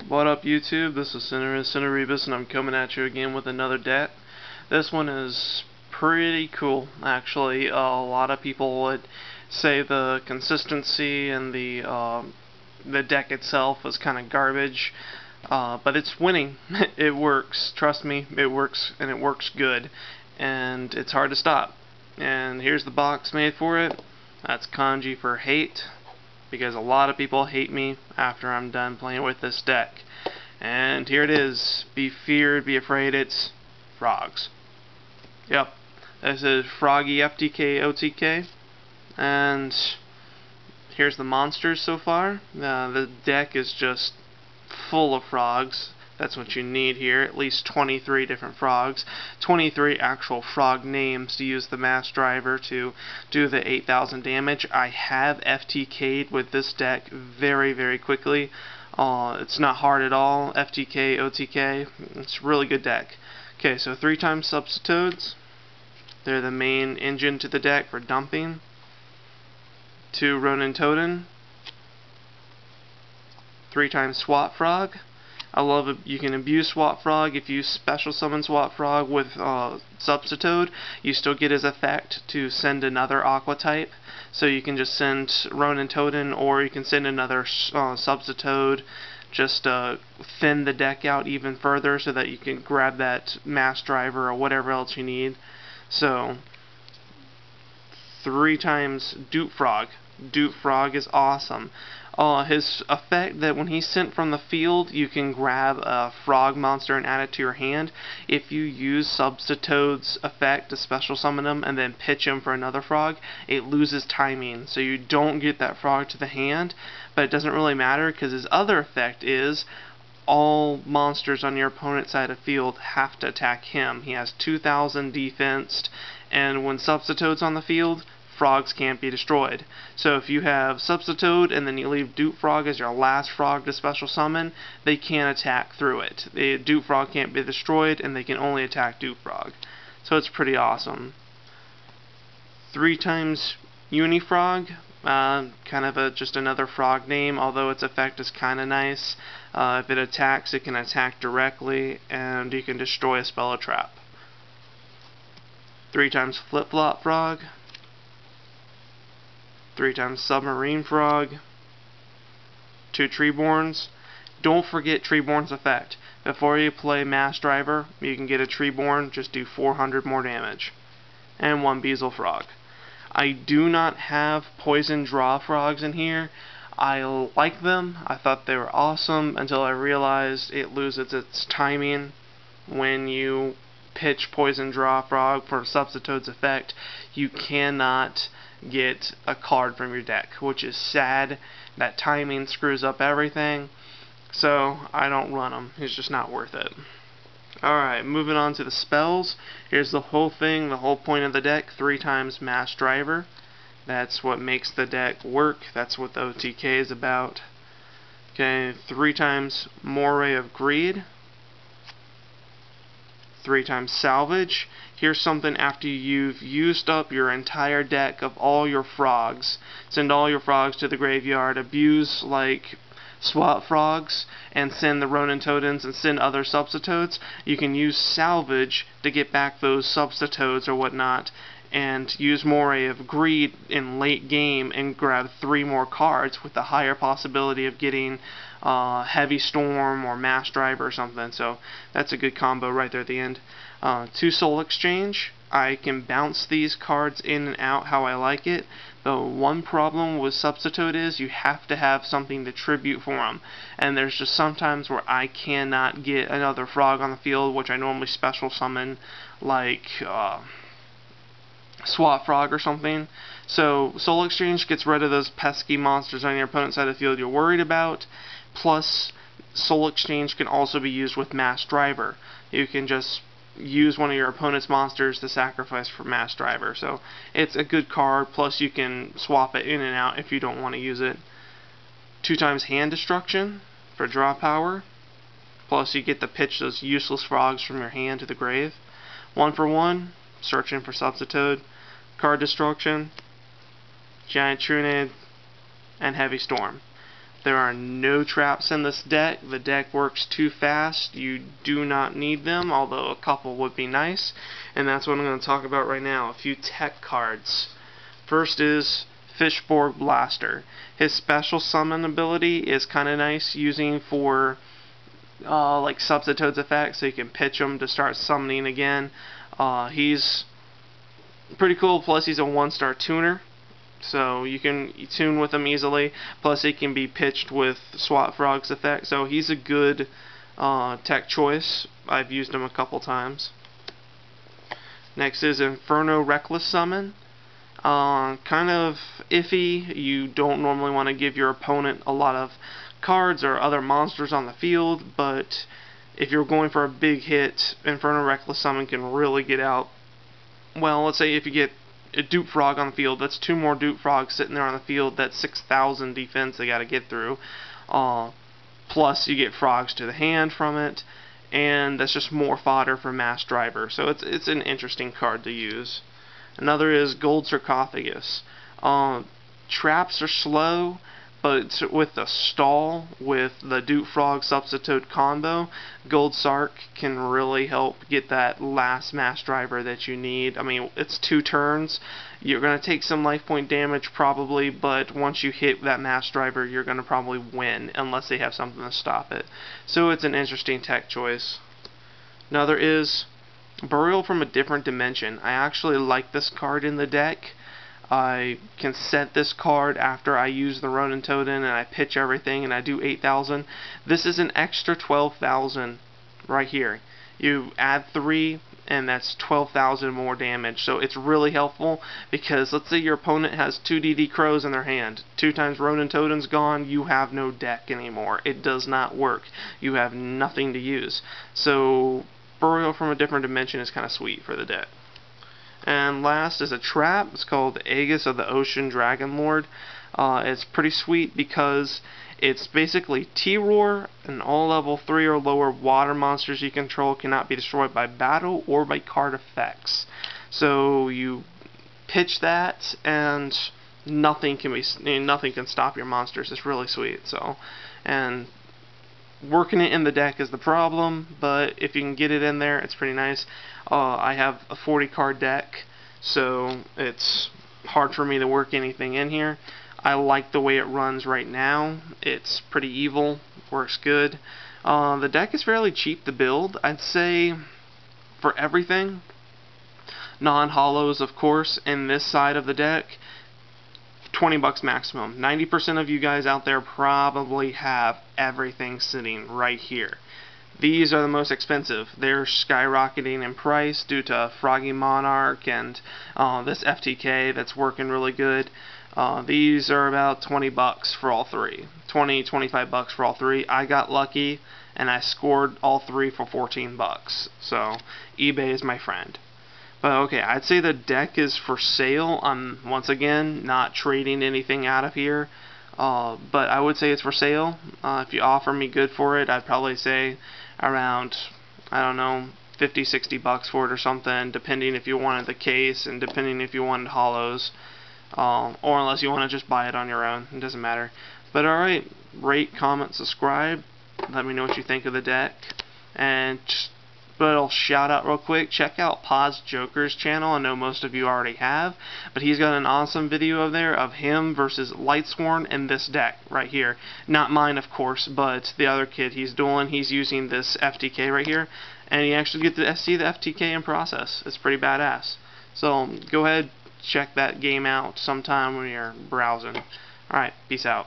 What up YouTube, this is Cinerebus and I'm coming at you again with another deck. This one is pretty cool actually. A lot of people would say the consistency and the deck itself was kind of garbage, but it's winning. It works, trust me, it works, and it works good, and it's hard to stop. And here's the box made for it. That's kanji for hate, because a lot of people hate me after I'm done playing with this deck. And here it is. Be feared, be afraid, it's frogs. Yep. This is Froggy FTK OTK. And here's the monsters so far. The deck is just full of frogs. That's what you need here, at least 23 different frogs. 23 actual frog names to use the mass driver to do the 8,000 damage. I have FTK'd with this deck very, very quickly. It's not hard at all. FTK, OTK, it's a really good deck. Okay, so 3 times Substitutes. They're the main engine to the deck for dumping. 2 Ronin Totem. 3 times Swap Frog. I love it. You can abuse Swap Frog. If you special summon Swap Frog with Substitute, you still get his effect to send another Aqua type. So you can just send Ronin Totem, or you can send another Substitute, just thin the deck out even further so that you can grab that mass driver or whatever else you need. So 3 times Dupe Frog. Dupe Frog is awesome. His effect that when he's sent from the field, you can grab a frog monster and add it to your hand. If you use Substitute's effect to special summon him and then pitch him for another frog, it loses timing, so you don't get that frog to the hand. But it doesn't really matter, because his other effect is all monsters on your opponent's side of field have to attack him. He has 2,000 defensed, and when Substitute's on the field, frogs can't be destroyed. So if you have Substitute and then you leave Dupe Frog as your last frog to special summon, they can't attack through it. The Dupe Frog can't be destroyed, and they can only attack Dupe Frog. So it's pretty awesome. 3 times Unifrog. Kind of just another frog name, although its effect is kind of nice. If it attacks, it can attack directly, and you can destroy a spell or trap. 3 times Flip-Flop Frog. 3 times Submarine Frog. 2 Treeborns. Don't forget Treeborn's effect. Before you play Mass Driver, you can get a Treeborn, just do 400 more damage. And 1 Beezle Frog. I do not have Poison Draw Frogs in here. I like them. I thought they were awesome until I realized it loses its timing when you pitch Poison Draw Frog for Substitute's effect. You cannot get a card from your deck, which is sad. That timing screws up everything, so I don't run them. It's just not worth it. Alright, moving on to the spells. Here's the whole thing, the whole point of the deck. 3 times Mass Driver. That's what makes the deck work. That's what the OTK is about. Okay, 3 times Moray of Greed. 3 times Salvage. Here's something after you've used up your entire deck of all your frogs. Send all your frogs to the graveyard. Abuse like Swap Frogs and send the Ronin Totems and send other Substitutes. You can use Salvage to get back those Substitutes or whatnot, and use Moray of Greed in late game and grab 3 more cards with the higher possibility of getting Heavy Storm or Mass Drive or something. So that's a good combo right there at the end. 2 Soul Exchange. I can bounce these cards in and out how I like it. The one problem with Substitute is you have to have something to tribute for them. And there's just sometimes where I cannot get another frog on the field, which I normally special summon, like Swap Frog or something. So Soul Exchange gets rid of those pesky monsters on your opponent's side of the field you're worried about. Plus, Soul Exchange can also be used with Mass Driver. You can just use one of your opponent's monsters to sacrifice for Mass Driver. So it's a good card, plus you can swap it in and out if you don't want to use it. 2 times Hand Destruction for draw power. Plus you get to pitch those useless frogs from your hand to the grave. 1 for 1, searching for Substitute. Card Destruction, Giant Trunade, and Heavy Storm. There are no traps in this deck. The deck works too fast. You do not need them, although a couple would be nice. And that's what I'm going to talk about right now. A few tech cards. First is Fishborg Blaster. His special summon ability is kind of nice, using for like Substitute's effect, so you can pitch him to start summoning again. He's pretty cool, plus he's a 1-star tuner, so you can tune with him easily, plus he can be pitched with Swat Frog's effect, so he's a good tech choice. I've used him a couple times. Next is Inferno Reckless Summon. Kind of iffy. You don't normally want to give your opponent a lot of cards or other monsters on the field, but if you're going for a big hit, Inferno Reckless Summon can really get out. Well, let's say if you get a Dupe Frog on the field, that's 2 more Dupe Frogs sitting there on the field. That's 6,000 defense they got to get through. Plus you get frogs to the hand from it, and that's just more fodder for Mass Driver. So it's an interesting card to use. Another is Gold Sarcophagus. Traps are slow, but with the stall, with the Dupe Frog Substitute combo, Gold Sarc can really help get that last Mass Driver that you need. I mean, it's 2 turns. You're going to take some life point damage probably, but once you hit that Mass Driver, you're going to probably win, unless they have something to stop it. So it's an interesting tech choice. Another is Burial from a Different Dimension. I actually like this card in the deck. I can set this card after I use the Ronin Totem and I pitch everything and I do 8,000. This is an extra 12,000 right here. You add 3 and that's 12,000 more damage. So it's really helpful, because let's say your opponent has 2 DD Crows in their hand. 2 times Ronin Totem's gone, you have no deck anymore. It does not work. You have nothing to use. So Burial from a Different Dimension is kind of sweet for the deck. And last is a trap. It's called Aegis of the Ocean Dragon Lord. It's pretty sweet because it's basically T-Roar, and all level 3 or lower water monsters you control cannot be destroyed by battle or by card effects. So you pitch that, and nothing can stop your monsters. It's really sweet. So, and working it in the deck is the problem, but if you can get it in there, it's pretty nice. I have a 40 card deck, so it's hard for me to work anything in here. I like the way it runs right now. It's pretty evil, works good. The deck is fairly cheap to build. I'd say for everything, non-hollows of course, in this side of the deck, $20 maximum. 90% of you guys out there probably have everything sitting right here. These are the most expensive. They're skyrocketing in price due to Froggy Monarch and this FTK that's working really good. These are about $20 for all 3. $20-25 for all 3. I got lucky and I scored all 3 for $14. So eBay is my friend. But okay, I'd say the deck is for sale. I'm once again not trading anything out of here. But I would say it's for sale. If you offer me good for it, I'd probably say around, I don't know, $50-60 for it or something, depending if you wanted the case and depending if you wanted hollows, or unless you want to just buy it on your own. It doesn't matter. But alright, rate, comment, subscribe. Let me know what you think of the deck. And but I'll shout out real quick, check out Paz Joker's channel. I know most of you already have, but he's got an awesome video of there of him versus Lightsworn and this deck right here. Not mine, of course, but the other kid he's dueling. He's using this FTK right here, and you actually get to see the FTK in process. It's pretty badass. So go ahead, check that game out sometime when you're browsing. Alright, peace out.